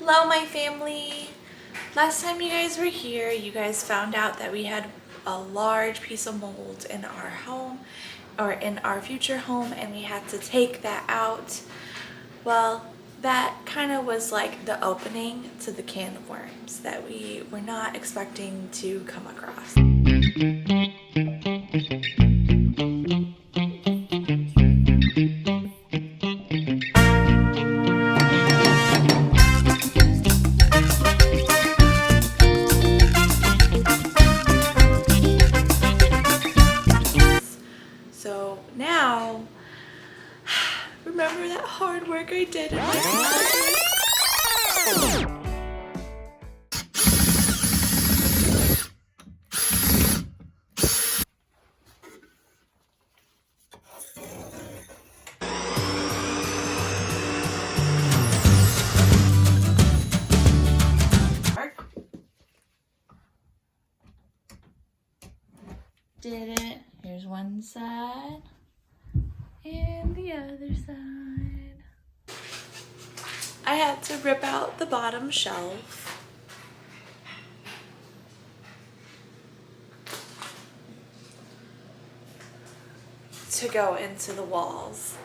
Hello my family! Last time you guys were here, you guys found out that we had a large piece of mold in our home, or in our future home, and we had to take that out. Well, that kind of was like the opening to the can of worms that we were not expecting to come across. So now, remember that hard work I did in my closet? Did it. Here's one side and the other side. I had to rip out the bottom shelf. To go into the walls.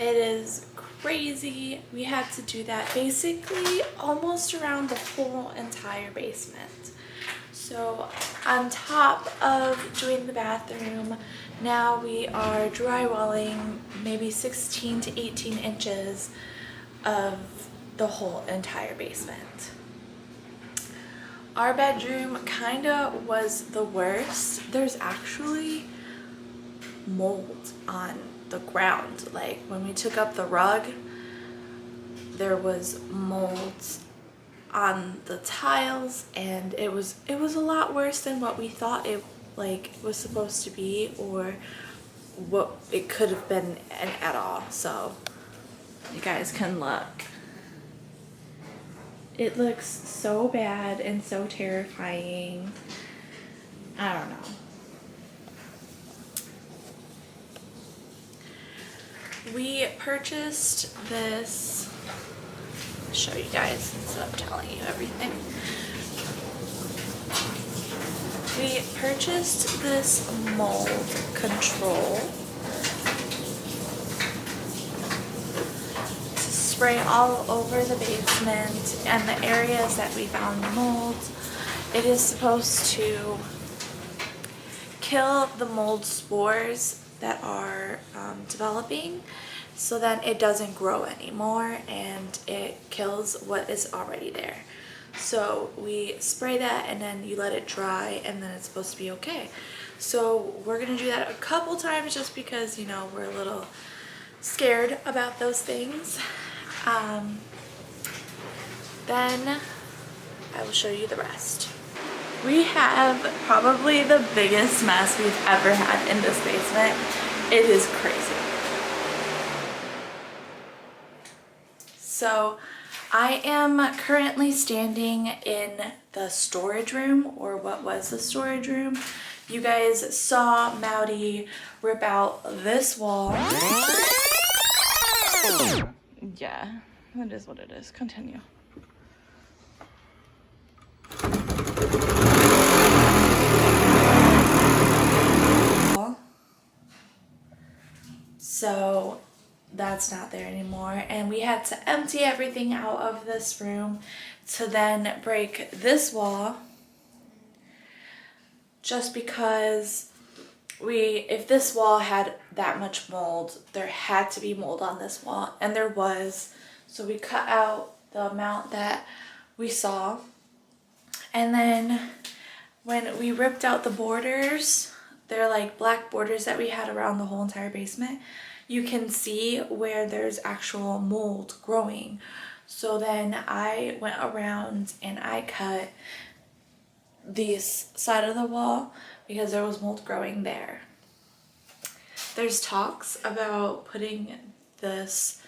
It is crazy. We had to do that basically almost around the whole entire basement. So on top of doing the bathroom, now we are drywalling maybe 16 to 18 inches of the whole entire basement. Our bedroom kind of was the worst. There's actually mold on the ground. Like when we took up the rug, there was mold on the tiles, and it was a lot worse than what we thought it was supposed to be, or what it could have been at all. So you guys can look. It looks so bad and so terrifying. I don't know. We purchased this. I'll show you guys instead of telling you everything. We purchased this mold control to spray all over the basement and the areas that we found mold. It is supposed to kill the mold spores that are developing, so then it doesn't grow anymore and it kills what is already there. So we spray that and then you let it dry, and then it's supposed to be okay. So we're gonna do that a couple times just because, you know, we're a little scared about those things. Then I will show you the rest. We have probably the biggest mess we've ever had in this basement. It is crazy. So I am currently standing in the storage room, or what was the storage room. You guys saw Mauri rip out this wall. Yeah, that is what it is. Continue. So that's not there anymore, and we had to empty everything out of this room to then break this wall, just because if this wall had that much mold, there had to be mold on this wall, and there was. So we cut out the amount that we saw, and then when we ripped out the borders, they're like black borders that we had around the whole entire basement, you can see where there's actual mold growing. So then I went around and I cut this side of the wall because there was mold growing there. There's talks about putting this,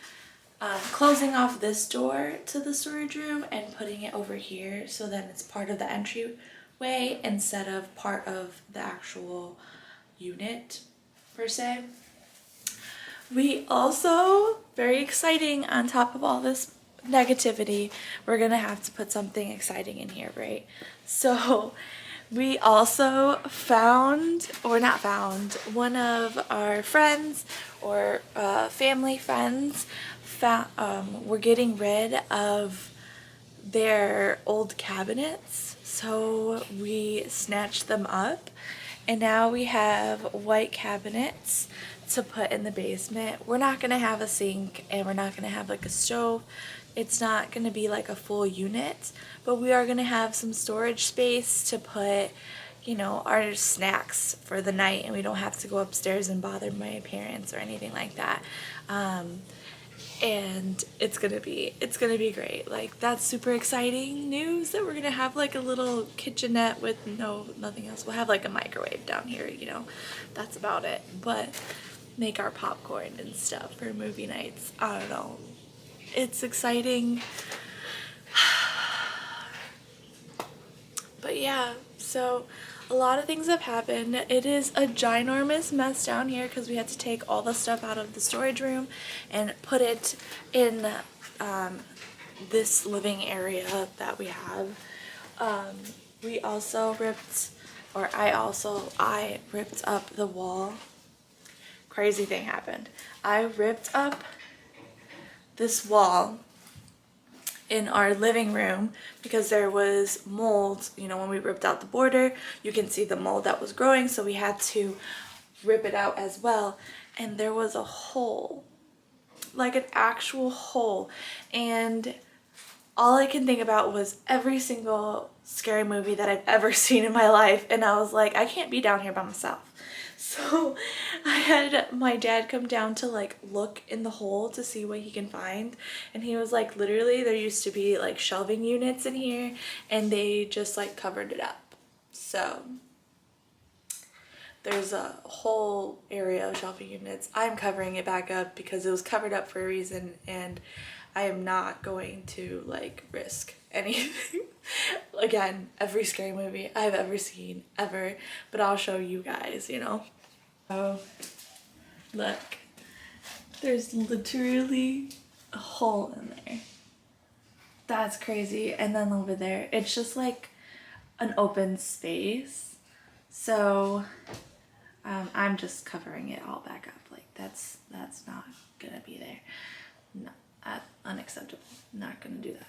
closing off this door to the storage room and putting it over here, so then it's part of the entryway instead of part of the actual unit per se. We also, very exciting, on top of all this negativity, we're gonna have to put something exciting in here, right? So we also found, or not found, one of our friends or family friends were getting rid of their old cabinets, so we snatched them up, and now we have white cabinets to put in the basement. We're not gonna have a sink, and we're not gonna have like a stove. It's not gonna be like a full unit, but we are gonna have some storage space to put, you know, our snacks for the night, and we don't have to go upstairs and bother my parents or anything like that. And it's gonna be great. Like, that's super exciting news that we're gonna have like a little kitchenette with nothing else. We'll have like a microwave down here, you know, that's about it. But make our popcorn and stuff for movie nights. I don't know, it's exciting. But yeah, so a lot of things have happened. It is a ginormous mess down here because we had to take all the stuff out of the storage room and put it in this living area that we have. We also I ripped up the wall. Crazy thing happened. I ripped up this wall in our living room because there was mold. You know, when we ripped out the border, you can see the mold that was growing, so we had to rip it out as well. And there was a hole, like an actual hole, and all I can think about was every single scary movie that I've ever seen in my life, and I was like, I can't be down here by myself. So I had my dad come down to like look in the hole to see what he can find, and he was like, literally there used to be like shelving units in here and they just like covered it up. So there's a whole area of shelving units. I'm covering it back up because it was covered up for a reason, and I am not going to like risk anything. Again, every scary movie I've ever seen ever, but I'll show you guys, you know. Oh, look, there's literally a hole in there. That's crazy. And then over there, it's just like an open space. So I'm just covering it all back up. Like, that's not gonna be there. No, unacceptable. Not gonna do that.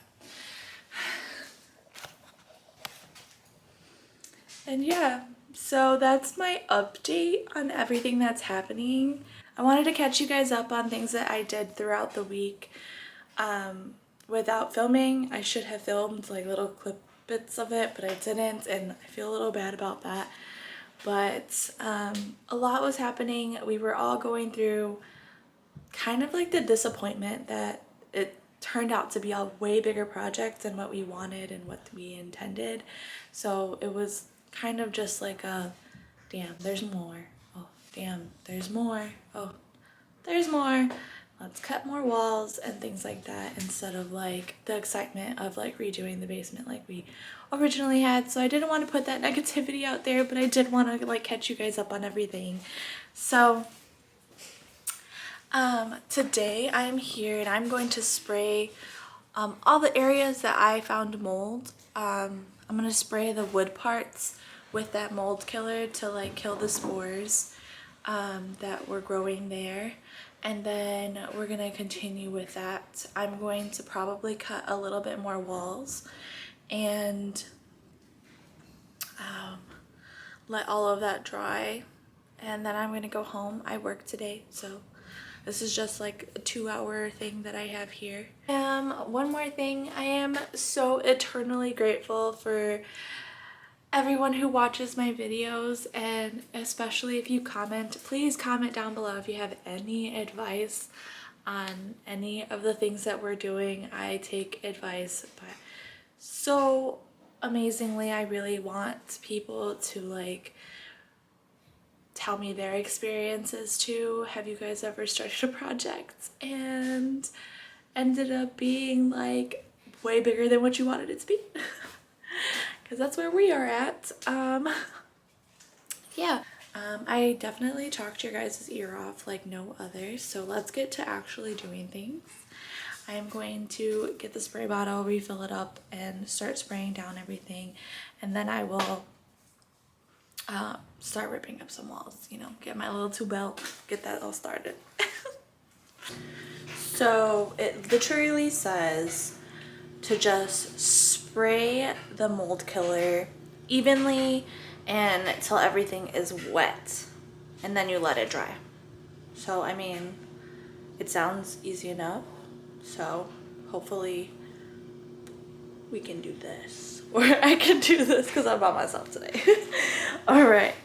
And yeah, so that's my update on everything that's happening. I wanted to catch you guys up on things that I did throughout the week without filming. I should have filmed like little clip bits of it, but I didn't, and I feel a little bad about that. But a lot was happening. We were all going through kind of like the disappointment that it turned out to be a way bigger project than what we wanted and what we intended. So it was kind of just like a, damn, there's more. Oh, damn, there's more. Oh, there's more. Let's cut more walls and things like that, instead of like the excitement of like redoing the basement like we originally had. So I didn't want to put that negativity out there, but I did want to like catch you guys up on everything. So today I am here and I'm going to spray all the areas that I found mold. I'm going to spray the wood parts with that mold killer to like kill the spores that were growing there. And then we're going to continue with that. I'm going to probably cut a little bit more walls and let all of that dry. And then I'm going to go home. I work today, so this is just like a 2-hour thing that I have here. One more thing, I am so eternally grateful for everyone who watches my videos, and especially if you comment. Please comment down below if you have any advice on any of the things that we're doing. I take advice, but so amazingly, I really want people to like tell me their experiences too. Have you guys ever started a project and ended up being like way bigger than what you wanted it to be? Because that's where we are at. Yeah, I definitely talked your guys' ear off like no other, so let's get to actually doing things. I am going to get the spray bottle, refill it up, and start spraying down everything. And then I will start ripping up some walls, you know, get my little two belt, get that all started. So it literally says to just spray the mold killer evenly and till everything is wet, and then you let it dry. So I mean, it sounds easy enough, so hopefully we can do this, or I can do this because I'm by myself today. all right,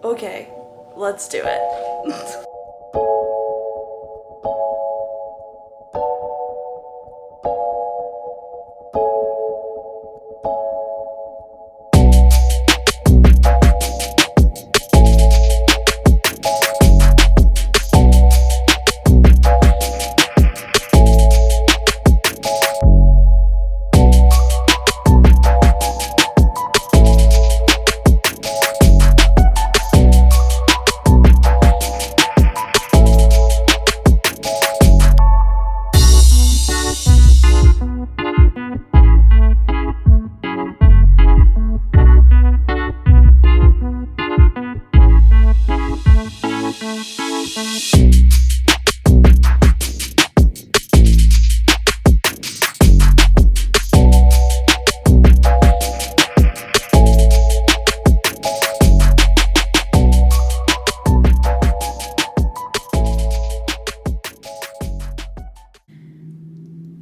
okay, let's do it.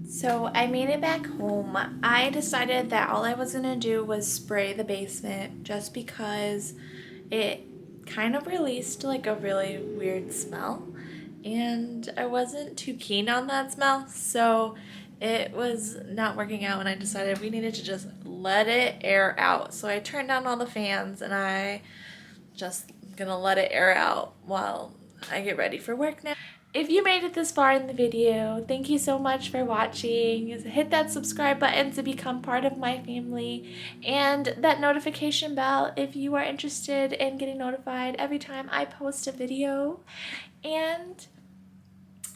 So I made it back home. I decided that all I was gonna do was spray the basement just because it kind of released like a really weird smell, and I wasn't too keen on that smell, so it was not working out, and I decided we needed to just let it air out. So I turned down all the fans and I just gonna let it air out while I get ready for work now. If you made it this far in the video, thank you so much for watching. Hit that subscribe button to become part of my family, and that notification bell if you are interested in getting notified every time I post a video. And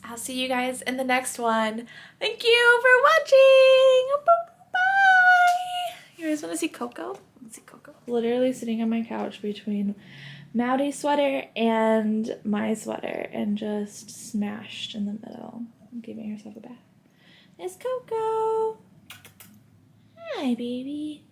I'll see you guys in the next one. Thank you for watching. Bye. You guys want to see Coco? Let's see Coco. Literally sitting on my couch between Mauri's sweater and my sweater and just smashed in the middle, giving herself a bath. It's Coco. Hi, baby.